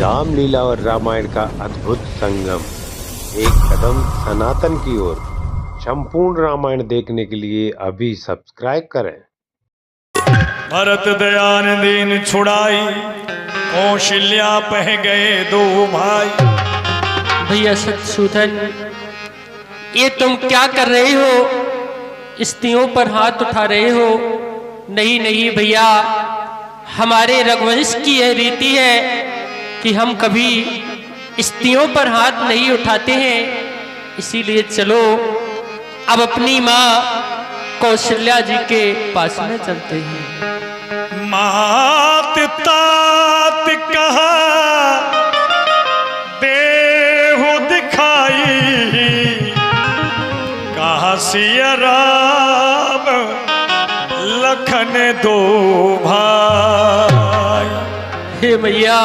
रामलीला और रामायण का अद्भुत संगम, एक कदम सनातन की ओर। संपूर्ण रामायण देखने के लिए अभी सब्सक्राइब करें। भरत दयान छुड़ाई, कौशल्या पह गए दो भाई। भैया शत्रुधन, ये तुम क्या कर रहे हो? स्त्रियों पर हाथ उठा रहे हो? नहीं नहीं भैया, हमारे रघुवंश की यह रीति है कि हम कभी स्त्रियों पर हाथ नहीं उठाते हैं। इसीलिए चलो अब अपनी माँ कौशल्या जी के पास में चलते हैं। मात तात कहा देहु दिखाई, कहा सिया राम लखन दो भाई। हे भैया,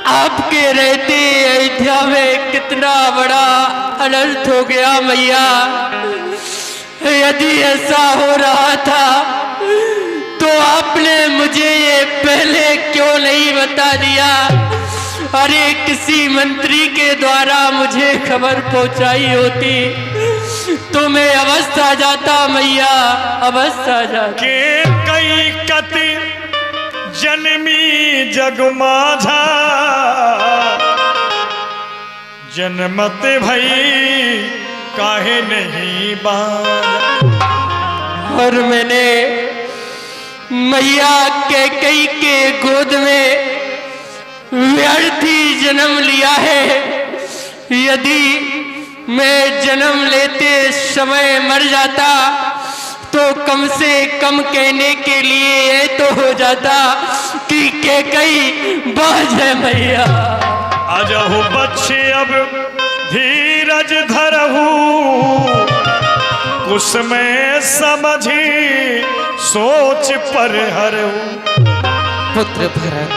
आपके रहते अयोध्या में कितना बड़ा अनर्थ हो गया भैया। यदि ऐसा हो रहा था तो आपने मुझे ये पहले क्यों नहीं बता दिया? अरे किसी मंत्री के द्वारा मुझे खबर पहुंचाई होती तो मैं अवश्य आ जाता भैया, अवश्य आ जाता। के कई कति जन्मी जग माझा, जन्मत भई काहे नहीं बाजा। और मैंने मैया कैकेयी के गोद में व्यर्थ ही जन्म लिया है। यदि मैं जन्म लेते समय मर जाता तो कम से कम कहने के लिए ये तो हो जाता कि कैकेयी बाज है मैया। अजहु बच्चे अब धीरज धरहु, कुसमें समझी सोच पर हरहु। पुत्र भरत,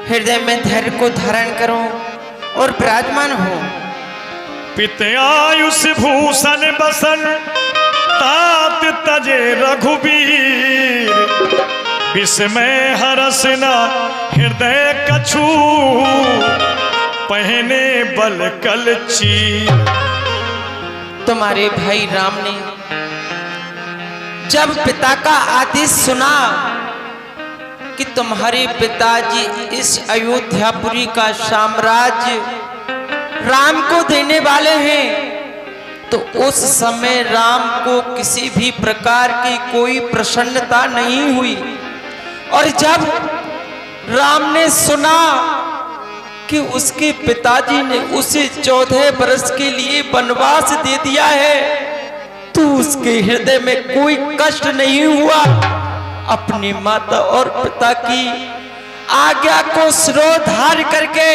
हृदय में धैर्य को धारण करो और विराजमान हो। पित आयुष भूषण बसन, तात तजे रघुबीर। विस्मय हरस न हृदय कछु, पहने बल कल चीर। तुम्हारे भाई राम ने जब पिता का आदेश सुना कि तुम्हारे पिताजी इस अयोध्यापुरी का साम्राज्य राम को देने वाले हैं, तो उस समय राम को किसी भी प्रकार की कोई प्रसन्नता नहीं हुई। और जब राम ने सुना कि उसके पिताजी ने उसे 14 वर्ष के लिए वनवास दे दिया है, तो उसके हृदय में कोई कष्ट नहीं हुआ। अपनी माता और पिता की आज्ञा को शिरोधार्य करके,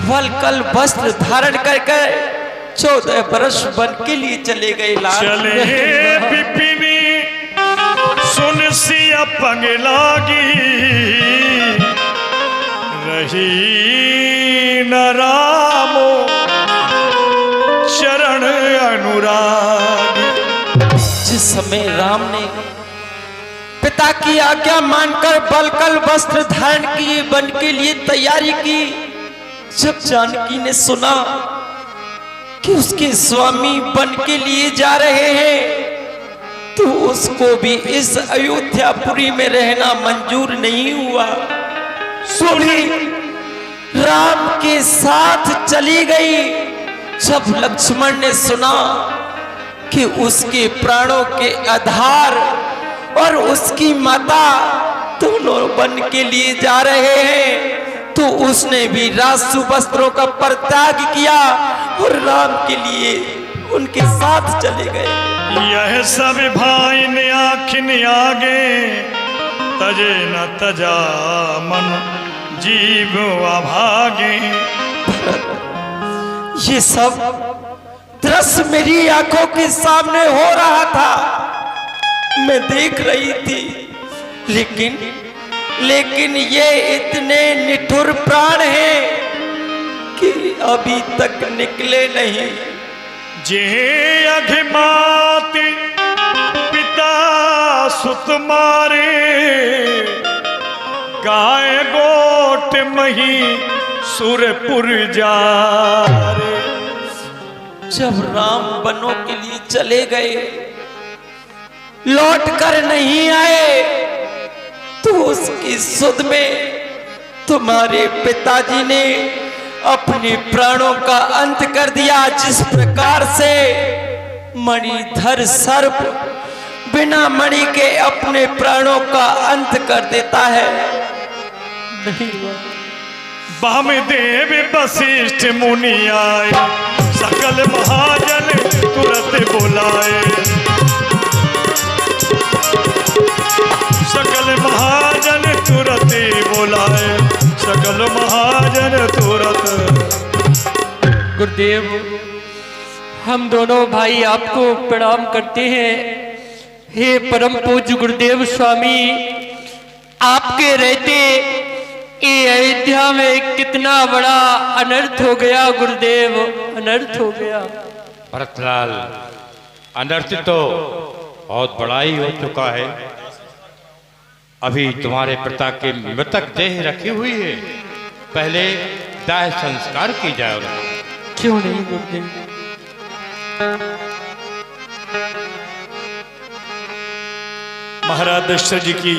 वलकल वस्त्र धारण करके 14 वर्ष वन के लिए चले गए। चले विपिनी सुन सिया पंग लागी, रही न रामो चरण अनुरागी। जिस समय राम ने पिता की आज्ञा मानकर बलकल वस्त्र धारण किए वन के लिए तैयारी की, जब जानकी ने सुना कि उसके स्वामी वन के लिए जा रहे हैं, तो उसको भी इस अयोध्यापुरी में रहना मंजूर नहीं हुआ। सुनी राम के साथ चली गई। जब लक्ष्मण ने सुना कि उसके प्राणों के आधार और उसकी माता दोनों वन के लिए जा रहे हैं, तो उसने भी राजसु वस्त्रों का परित्याग किया और राम के लिए उनके साथ चले गए। यह सब भाई ने आखिन आगे, तजे न तजा मन जीव अभागे। ये सब दृश्य मेरी आंखों के सामने हो रहा था, मैं देख रही थी, लेकिन ये इतने निठुर प्राण हैं कि अभी तक निकले नहीं। जे अघिमात पिता सुत मारे, गाय गोट मही सुरपुर जा रे। जब राम वनों के लिए चले गए, लौट कर नहीं आए, तो उसकी सुध में तुम्हारे पिताजी ने अपने प्राणों का अंत कर दिया। जिस प्रकार से मणिधर सर्प बिना मणि के अपने प्राणों का अंत कर देता है। नहीं हुआ। वामदेव वशिष्ठ मुनि आए, सकल महाजन तुरंत बुलाए। सकल महाजन तुरंत बुलाए, सकल महाजन तुरंत। गुरुदेव, हम दोनों भाई आपको प्रणाम करते हैं। हे परम पूज्य गुरुदेव स्वामी, आपके रहते ये अयोध्या में कितना बड़ा अनर्थ हो गया गुरुदेव, अनर्थ हो गया। भरतलाल, अनर्थ तो बहुत बड़ा ही हो चुका है। अभी तुम्हारे पिता के मृतक देह रखी हुई है, पहले दाह संस्कार की जाए। क्यों नहीं गुरुदेव? महाराज दशरथ जी की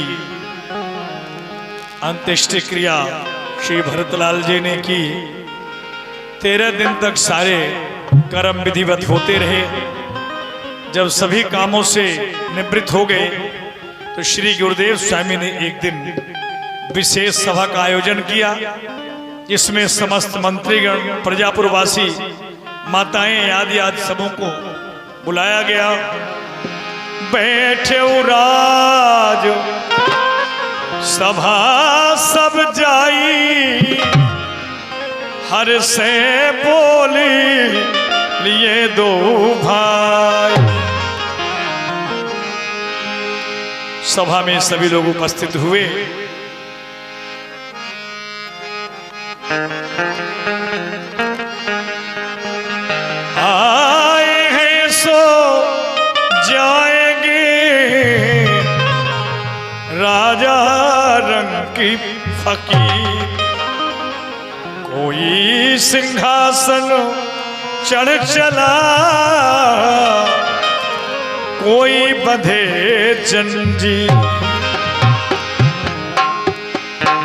अंत्येष्टि क्रिया श्री भरतलाल जी ने की। 13 दिन तक सारे कर्म विधिवत होते रहे। जब सभी कामों से निवृत्त हो गए तो श्री गुरुदेव स्वामी ने एक दिन विशेष सभा का आयोजन किया, जिसमें समस्त मंत्रीगण, प्रजापुरवासी, माताएं आदि सबों को बुलाया गया। बैठे राज सभा सब जाई, हर से बोली लिए दो भाई। सभा में सभी लोग उपस्थित हुए। आए हैं सो जाएंगे, राजा रंग की फकीर। कोई सिंहासन चढ़ चला, कोई बंधे जंजीर।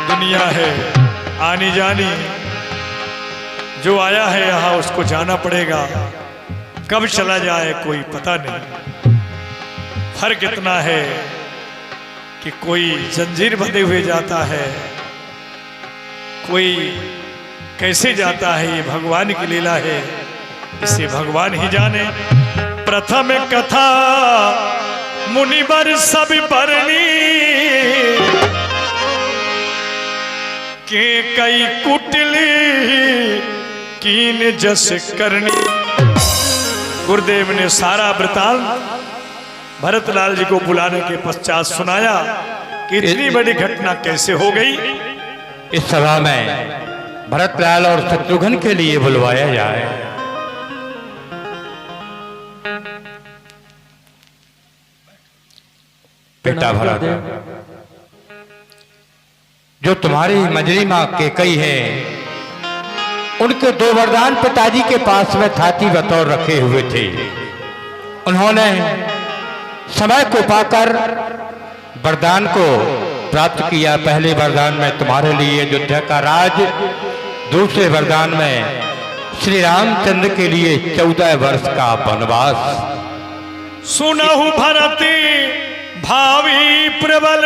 दुनिया है आनी जानी, जो आया है यहाँ उसको जाना पड़ेगा। कब चला जाए कोई पता नहीं। फर्क इतना है कि कोई जंजीर बंधे हुए जाता है, कोई कैसे जाता है, ये भगवान की लीला है, इसे भगवान ही जाने। प्रथम कथा मुनिवर सब बरनी, के कई कुटली कीन जस करनी। गुरुदेव ने सारा वृतांत भरतलाल जी को बुलाने के पश्चात सुनाया कि इतनी बड़ी घटना कैसे हो गई। इस सभा में भरतलाल और शत्रुघ्न के लिए बुलवाया जाए। बेटा भरत, जो तुम्हारी मंजरी मां केकई है, उनके 2 वरदान पिताजी के पास में थाती बतौर रखे हुए थे। उन्होंने समय को पाकर वरदान को प्राप्त किया। पहले वरदान में तुम्हारे लिए अयोध्या का राज, दूसरे वरदान में श्री रामचंद्र के लिए 14 वर्ष का वनवास। सुनहु भरती भावी प्रबल,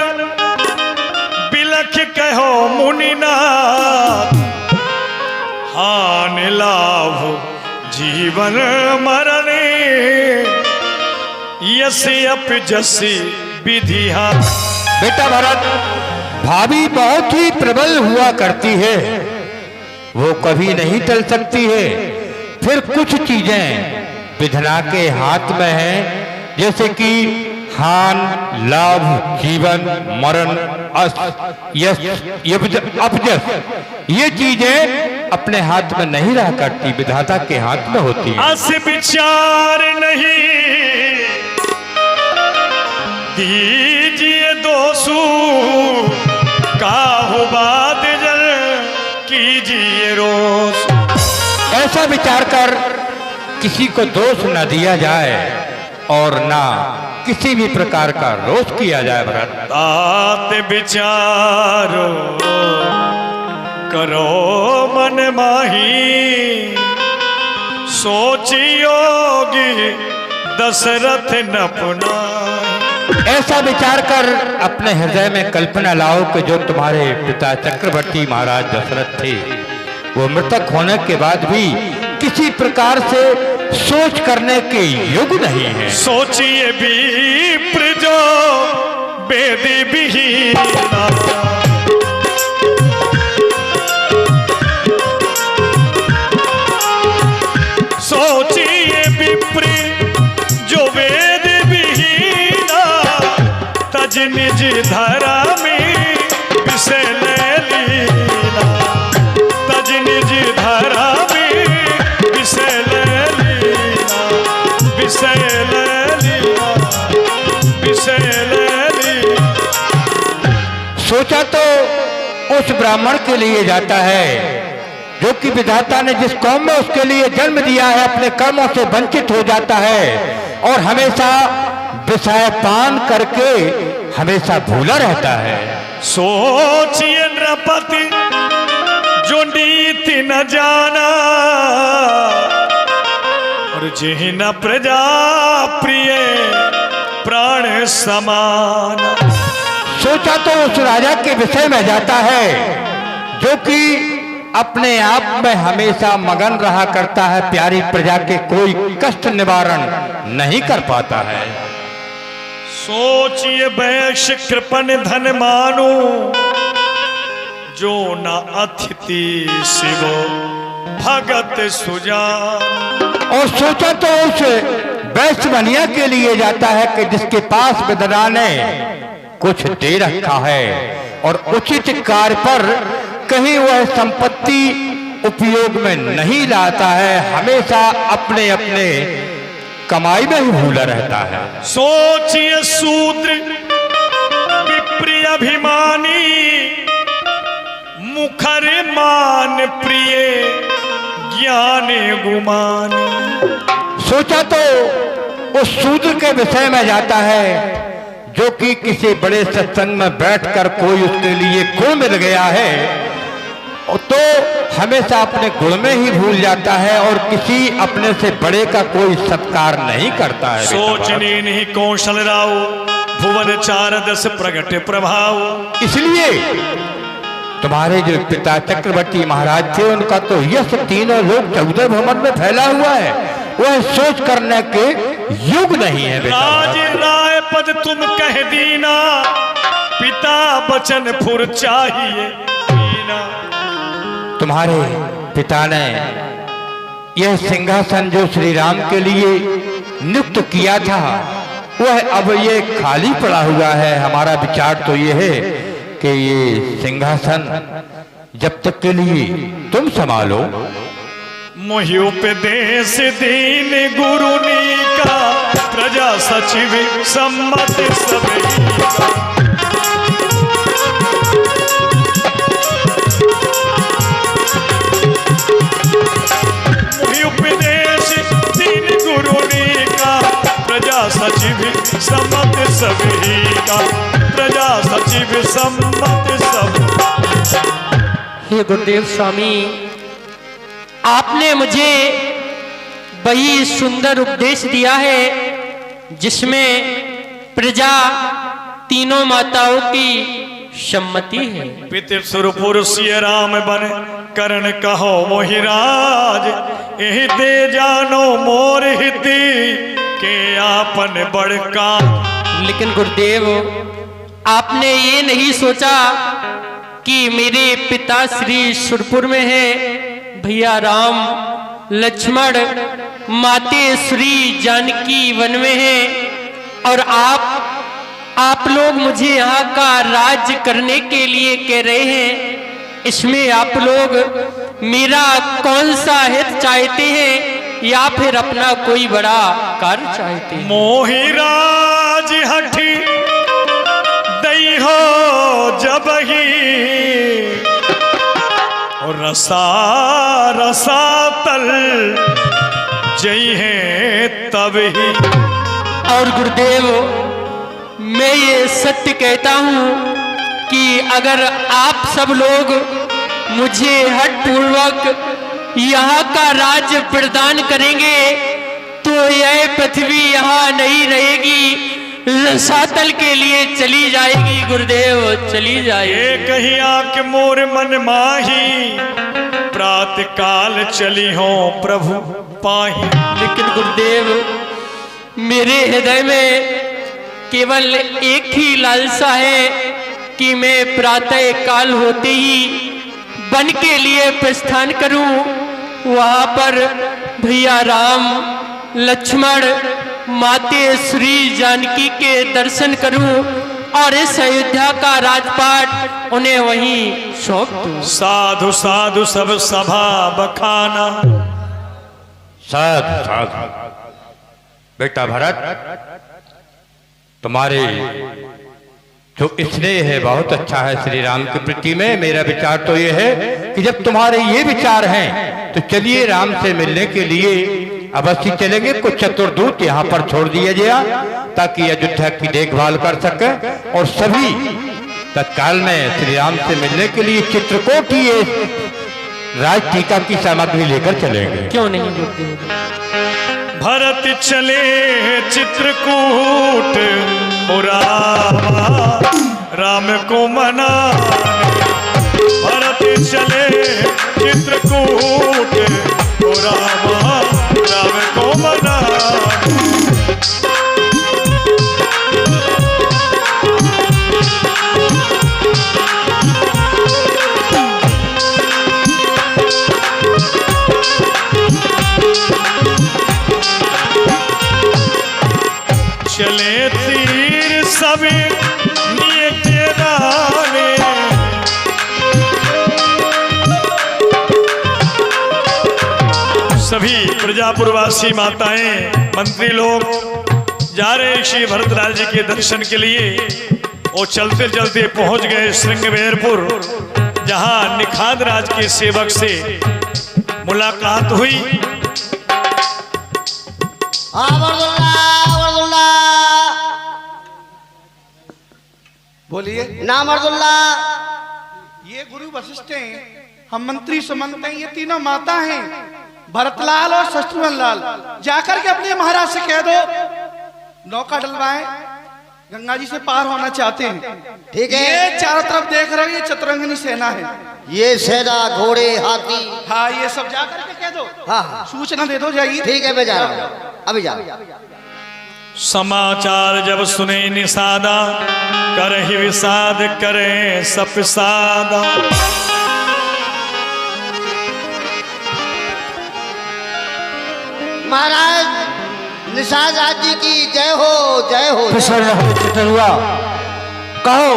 बिलख कहो मुनिनाथ। हानि लाभ जीवन मरने, यसी अप जसी विधिहा। बेटा भरत, भाभी बहुत ही प्रबल हुआ करती है, वो कभी नहीं टल सकती है। फिर कुछ चीजें विधना के हाथ में हैं, जैसे कि हान, लाभ, जीवन, मरण, अस, यश, अपजस, ये चीजें अपने हाथ में नहीं रहा करती, विधाता के हाथ में होती है। अस विचार नहीं दीजिए दोषु, काहू बात जल कीजिए रोष। ऐसा विचार कर किसी को दोष न दिया जाए और ना किसी भी प्रकार का रोष किया जाए। भरत, तात विचारो करो मन माही, सोचियोगी दशरथ न पुनाहि। ऐसा विचार कर अपने हृदय में कल्पना लाओ कि जो तुम्हारे पिता चक्रवर्ती महाराज दशरथ थे वो मृतक होने के बाद भी किसी प्रकार से सोच करने के योग्य नहीं है। सोचिए विप्र जो वेदी विहीना, सोचिए विप्र जो वेद विहीना, तज निज धरा में विषय लीला, तज निज धरा में विषय लीला, विषय लीला, विषय लीला। सोचा तो उस ब्राह्मण के लिए जाता है जो कि विधाता ने जिस कौम में उसके लिए जन्म दिया है अपने कर्मों से वंचित हो जाता है और हमेशा विषय पान करके हमेशा भूला रहता है। सोचिए नृपति जो नीति न जाना, और जिहि न प्रजा प्रिय प्राण समान। सोचा तो उस राजा के विषय में जाता है जो कि अपने आप में हमेशा मगन रहा करता है, प्यारी प्रजा के कोई कष्ट निवारण नहीं कर पाता है। सोचिए वैश्य कृपन धन मानो, जो न अतिथि शिवो भगत सुजान। और सोचा तो उस वैश्य बनिया के लिए जाता है कि जिसके पास विधाता ने कुछ दे रखा है और उचित कार्य पर कहीं वह संपत्ति उपयोग में नहीं लाता है, हमेशा अपने अपने कमाई में ही भूला रहता है। सोचिए शूद्र विप्रिय अभिमानी, मुखर मान प्रिय ज्ञान गुमान। सोचा तो उस शूद्र के विषय में जाता है जो कि किसी बड़े सत्संग में बैठकर कोई उसके लिए गुण मिल गया है तो हमेशा अपने गुण में ही भूल जाता है और किसी अपने से बड़े का कोई सत्कार नहीं करता है। सोचनी नहीं कौशल राव भुवन चार दस प्रगट प्रभाव। इसलिए तुम्हारे जो पिता चक्रवर्ती महाराज थे उनका तो यश तीनों लोग 14 भवन में फैला हुआ है, वह सोच करने के युग नहीं है। राज राय पद तुम कह दीना, पिता बचन फुर चाहिए दीना। तुम्हारे पिता ने यह सिंहासन जो श्री राम के लिए नियुक्त किया था वह अब ये खाली पड़ा हुआ है। हमारा विचार तो ये है कि ये सिंहासन जब तक के लिए तुम संभालो। मोहि उपदेश दीन गुरुनी का, प्रजा सचिव सम्मत सभी का। मोहि उपदेश दीन गुरुनी का, प्रजा सचिव सम्मत सभी का, प्रजा सचिव सम्मत सब। हे गुरुदेव स्वामी, आपने मुझे वही सुंदर उपदेश दिया है जिसमें प्रजा तीनों माताओं की सम्मति है। पितृ सुरपुर सिय राम बन करण कहो मोहि राज, एहि दे जानो मोर हिति के आपन बड़का। लेकिन गुरुदेव आपने ये नहीं सोचा कि मेरे पिता श्री सुरपुर में है, भैया राम लक्ष्मण माते श्री जानकी वन में है और आप लोग मुझे यहाँ का राज्य करने के लिए कह रहे हैं। इसमें आप लोग मेरा कौन सा हित चाहते हैं या फिर अपना कोई बड़ा कार्य चाहते हैं? मोहि राज हठी दई हो जब ही और रसा रसा तल जई है तब ही। और गुरुदेव मैं ये सत्य कहता हूँ कि अगर आप सब लोग मुझे हठ पूर्वक यहाँ का राज्य प्रदान करेंगे तो यह पृथ्वी यहाँ नहीं रहेगी, रसातल के लिए चली जाएगी गुरुदेव, चली जाएगी। ये कहीं आके मोर मन माही प्रात काल चली हो प्रभु पाही। लेकिन गुरुदेव मेरे हृदय में केवल एक ही लालसा है कि मैं प्रातः काल होते ही वन के लिए प्रस्थान करूं, वहां पर भैया राम लक्ष्मण माते श्री जानकी के दर्शन करूं और इस अयोध्या का राजपाट उन्हें वहीं सौंप दूं। साधु साधु सब सभा बखाना। साधु साधु। बेटा भरत, तुम्हारे जो स्नेह है बहुत अच्छा है श्री राम के प्रति में। मेरा विचार तो ये है कि जब तुम्हारे ये विचार हैं तो चलिए राम से मिलने के लिए अवश्य चलेंगे। कुछ चतुर्दूत यहाँ पर छोड़ दिया गया ताकि अयोध्या की देखभाल कर सके और सभी तत्काल में श्री राम से मिलने के लिए चित्रकूट की राज टीका की सामग्री लेकर चलेंगे। क्यों नहीं गुरुदेव? भरत चले चित्रकूट रामा राम को मनाने। भरत चले चित्रकूट रामा राम को मनाने। चले तीर सभी निये के दाने। सभी प्रजापुरवासी माताएं मंत्री लोग जा रहे श्री भरतलाल जी के दर्शन के लिए और चलते चलते पहुंच गए श्रृंगबेरपुर, जहां निखाद राज के सेवक से मुलाकात हुई। बोलिए ना मर्दुल्ला। ये गुरु वशिष्ठ हैं, हम मंत्री सुमंत हैं, ये तीनों माता हैं भरतलाल और शत्रुघ्न लाल। जाकर के अपने महाराज से कह दो नौका डलवाएं, गंगा जी से पार होना चाहते हैं। ठीक है। ये चारों तरफ देख रहे हो, ये चतुरंगिनी सेना है, ये सेना घोड़े हाथी। हाँ ये सब जाकर के कह दो। हाँ सूचना दे दो, जाइए। ठीक है मैं जा रहा हूँ, अभी जा रहा हूँ। समाचार जब सुने निषादा करहि विषाद करे सपसादा। महाराज निषाद राज जी की जय हो, जय हो। चतुरुआ, कहो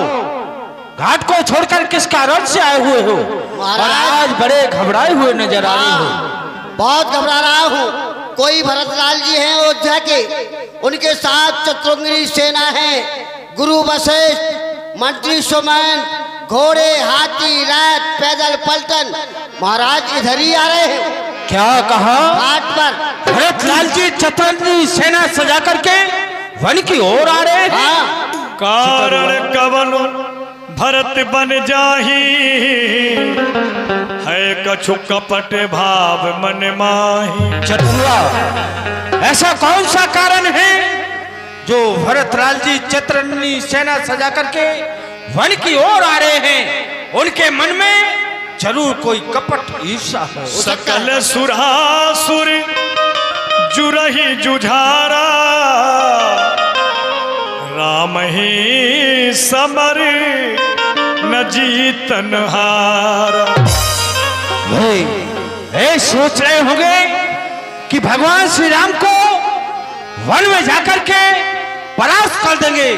घाट को छोड़कर किस कारण से आए हुए हो? महाराज बड़े घबराए हुए नजर आ रहे हो। बहुत घबरा रहा हूँ। कोई भरतलाल जी हैं अयोध्या के, उनके साथ चतुरंगिनी सेना है, गुरु वशिष्ठ मंत्री सुमन, घोड़े हाथी रथ पैदल पलटन। महाराज इधर ही आ रहे हैं। क्या कहा? घाट पर भरतलाल जी चतुरंगिनी सेना सजा करके वन की ओर आ रहे हैं। हाँ कारण कवन भरत बन जाही है कछु कपट भाव मन माही। चतुरुआ, ऐसा कौन सा कारण है जो भरतलाल जी चतुरंगिनी सेना सजा करके वन की ओर आ रहे हैं? उनके मन में जरूर कोई कपट ईर्षा है। सकल सुरासुर जुरही जुझारा राम ही समर न जीतन हारा। वे सोच रहे होंगे कि भगवान श्री राम को वन में जाकर के परास्त कर देंगे,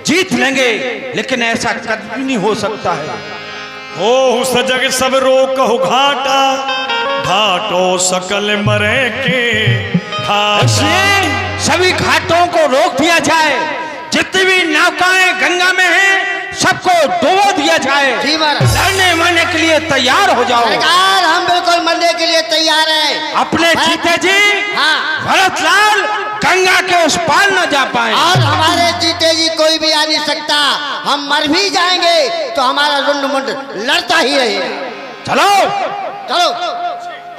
जीत लेंगे, लेकिन ऐसा कभी नहीं हो सकता है। हो सजग सब रोकहु घाटा घाटो सकल मरे के घाटा। इसलिए सभी घाटों को रोक दिया जाए। जितनी भी नौकाएं गंगा में हैं सबको डुबो दिया जाए। जी महाराज। लड़ने मरने के लिए तैयार हो जाओ। सरकार हम बिल्कुल मरने के लिए तैयार हैं। अपने जीते जी हाँ। भरतलाल गंगा के उस पार न जा पाए। और हमारे जीते जी कोई भी आ नहीं सकता। हम मर भी जाएंगे तो हमारा रुंड मुंड लड़ता ही रहेगा। चलो चलो।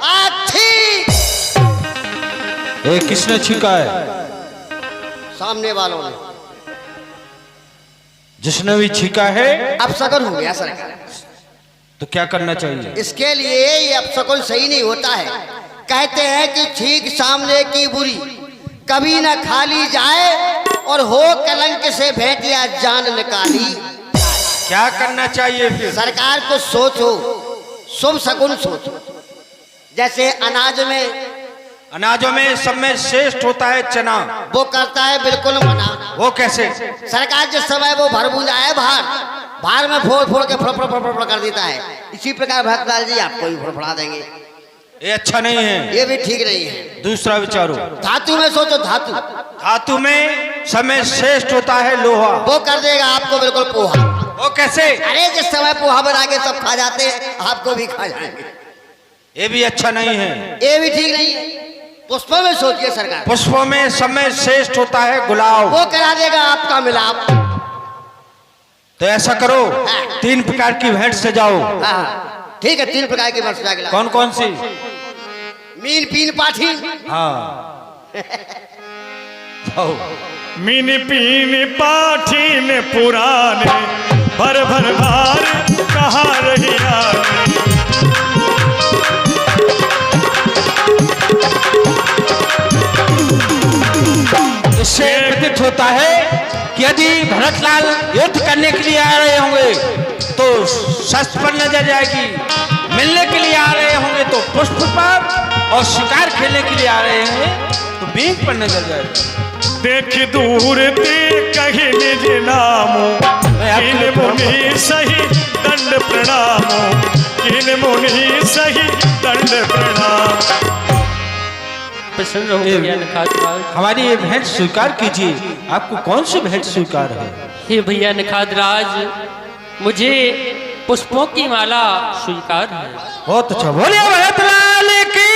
अच्छी। ये किसने छीका है? सामने वालों ने। जिसने भी छीका है अब सगुन हो गया सरकार। तो क्या करना चाहिए? इसके लिए ये अपशकुन सही नहीं होता है। कहते हैं कि छींक सामने की बुरी कभी न खाली जाए और हो कलंक से भेंटिया जान निकाली। क्या करना चाहिए फिर? सरकार को सोचो, शुभ शकुन सोचो। जैसे अनाजों में सब में श्रेष्ठ होता है चना। वो करता है बिल्कुल मना। वो कैसे? सरकार जिस समय वो भरबूंजा है भार में फोड़ फोड़ के फड़ कर देता है। इसी प्रकार भरतलाल जी आपको भी फड़फड़ा देंगे। ये अच्छा नहीं है। ये भी ठीक नहीं है। दूसरा विचारो। धातु में सोचो। धातु में समय श्रेष्ठ होता है लोहा। वो कर देगा आपको बिल्कुल पोहा। वो कैसे? अरे जिस समय पोहा बना के सब खा जाते हैं आपको भी खा जाएंगे। ये भी अच्छा नहीं है। ये भी ठीक नहीं है। पुष्पों में सोचिए सरकार। पुष्पों में समय श्रेष्ठ होता है गुलाब। वो करा देगा आपका मिलाप। तो ऐसा करो, 3 प्रकार की भेंट से जाओ। हाँ ठीक है। 3 प्रकार की भेंट सजा के। कौन कौन सी? मीन पीन पाठी। हाँ मीन पीन पाठीन पुराने भर भर भार कहाँ रही आने। इससे प्रतीत होता है कि यदि भरतलाल युद्ध करने के लिए आ रहे होंगे तो शस्त्र पर नजर जाएगी, मिलने के लिए आ रहे होंगे तो पुष्प पर, और शिकार खेलने के लिए आ रहे होंगे तो बीज पर नजर जाएगी। देख दूर ते कहीं निज नामो किन मुनि सही दंड प्रणामो। किन मुनि सही दंड प्रणाम। प्रसन्न रहो भैया निखात राज। हमारी ये भेंट स्वीकार कीजिए। आपको कौन सी भेंट स्वीकार है? हे भैया निखात राज, मुझे पुष्पों की माला स्वीकार है। बहुत अच्छा। बोलिए भरतलाल की।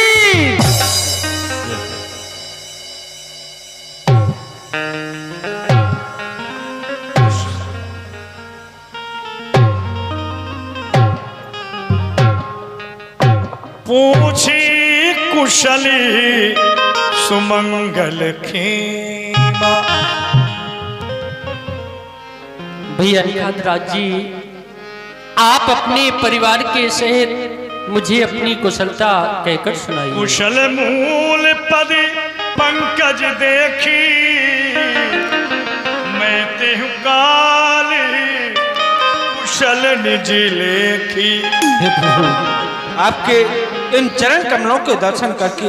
पूछी कुशली सुमंगल खेमा। भैया निखात राज जी, आप अपने परिवार के सहित मुझे अपनी कुशलता कहकर सुनाइए। कुशल मूल पद पंकज देखी मैं तेहु काल कुशल निज लेखी। हे प्रभु, आपके इन चरण कमलों के दर्शन करके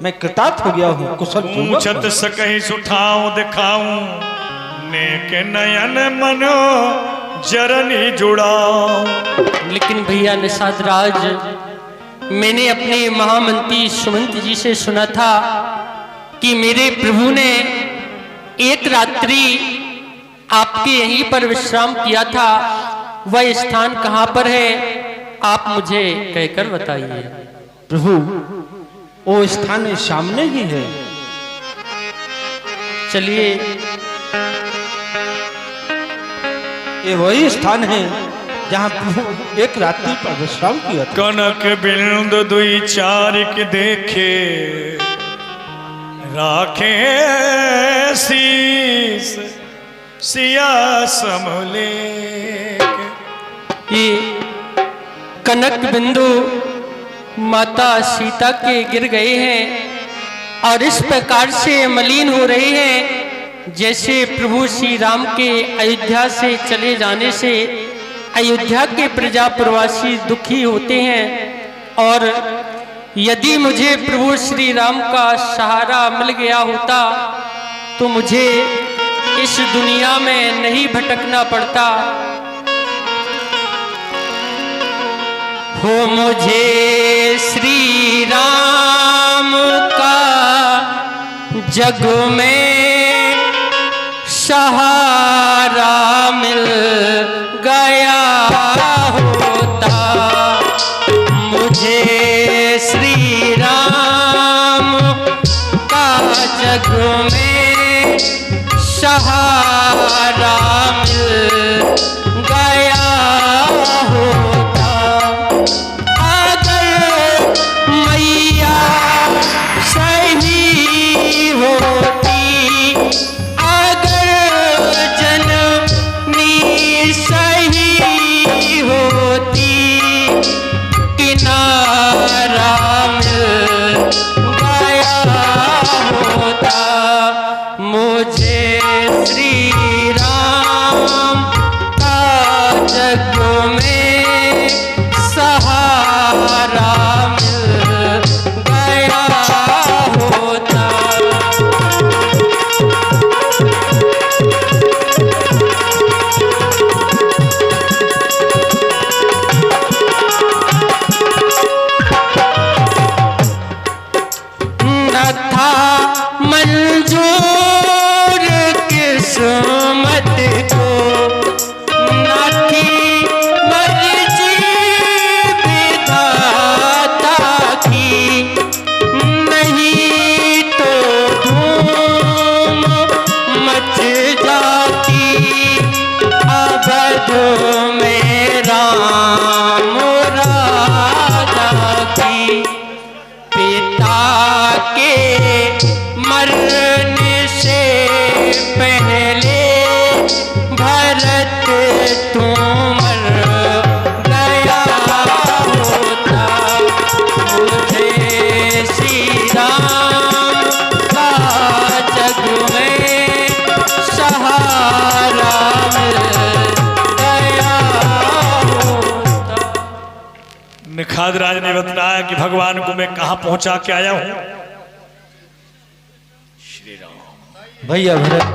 मैं कृतार्थ हो गया हूँ। कुशल पूछत सकहीं सुठाऊं दिखाऊं नेक नयन मनो जरनी जुड़ाऊं। लेकिन भैया निषाद राज, मैंने अपने महामंत्री सुमंत जी से सुना था कि मेरे प्रभु ने एक रात्रि आपके यहीं पर विश्राम किया था। वह स्थान कहाँ पर है, आप मुझे कहकर बताइए। प्रभु, वो स्थान सामने ही है। चलिए, ये वही स्थान है जहाँ प्रभु एक रात्रि पर विश्राम किया था। कनक बिंद दुई चारिक देखे राखे शीस सिया समले। ये कनक बिंदु माता सीता के गिर गए हैं और इस प्रकार से मलिन हो रहे हैं जैसे प्रभु श्री राम के अयोध्या से चले जाने से अयोध्या के प्रजा प्रवासी दुखी होते हैं। और यदि मुझे प्रभु श्री राम का सहारा मिल गया होता तो मुझे इस दुनिया में नहीं भटकना पड़ता। हो मुझे श्री राम का जग में सहारा मिल सहारा मिल गया होता। अगर मैया सही होती, अगर जननी सही होती, किनारा मिल गया होता। मुझे श्री राम का जग में सहारा मिल गया होता। न था मंजूर किस्मत को, न थी मर्जी विधाता की, नहीं तो धूम मच जाती अवध में राम राजा की। पिता के मरने से पहले भरत तुम मर गया होता। मुझे श्री राम का जग में सहारा मिल गया होता। निखाद राज ने बताया कि भगवान को मैं कहाँ पहुंचा के आया हूं। भैया भरत,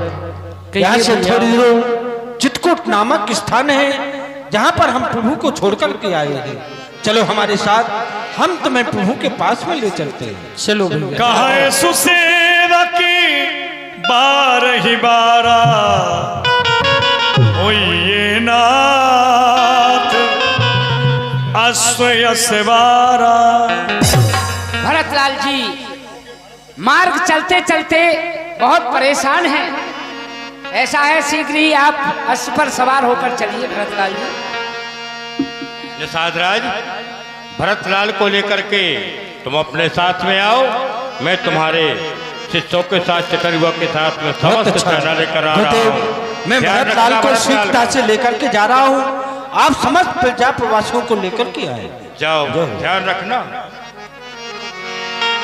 यहाँ से थोड़ी दूर चित्रकूट नामक स्थान है जहाँ पर हम प्रभु को छोड़कर के आए हैं। चलो हमारे साथ, हम तुम्हें प्रभु के पास में ले चलते हैं। चलो भैया। कहे सुसेवकी बारही बारा होइए नाथ अश्वय सवारा। भरतलाल जी मार्ग चलते चलते बहुत परेशान हैं। ऐसा है शीघ्र ही आप अश्व पर सवार होकर चलिए भरतलाल जी। निषादराज, भरतलाल को लेकर के तुम अपने साथ में आओ। मैं तुम्हारे शिष्यों के साथ, चतुर्युगा के साथ में समस्त सेना लेकर आ रहा हूँ। मैं भरतलाल को शीघ्रता से लेकर के जा रहा हूँ। आप समस्त प्रजा प्रवासियों को लेकर के आए। जाओ, ध्यान रखना।